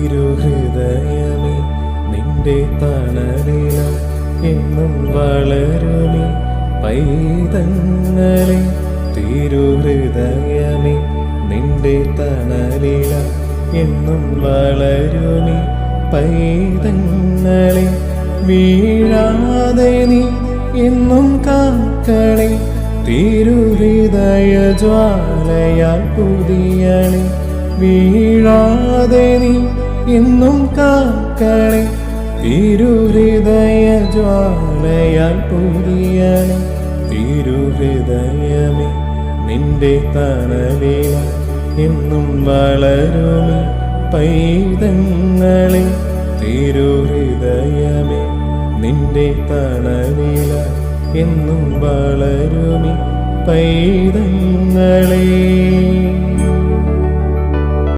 തിരുഹൃദയമേ നിന്റെ തണലില എന്നും വളരുമി പൈതങ്ങളെ. തിരുഹൃദയമേ നിന്റെ തണലില എന്നും വളരുമി പൈതങ്ങളെ. വീഴാതെ നീ എന്നും കാക്കണേ, തിരുഹൃദയ ജ്വാലയാൽ പുതിയണേ. വീഴാതെ നീ എന്നും കാക്കണേ, തിരുഹൃദയ ജ്വാലയാൽ പുതിയണേ. തിരുഹൃദയമേ നിന്റെ തണലില എന്നും വളരുമി പൈതങ്ങളെ. തിരുഹൃദയമേ നിന്റെ തണലില എന്നും വളരുമി പൈതങ്ങളെ.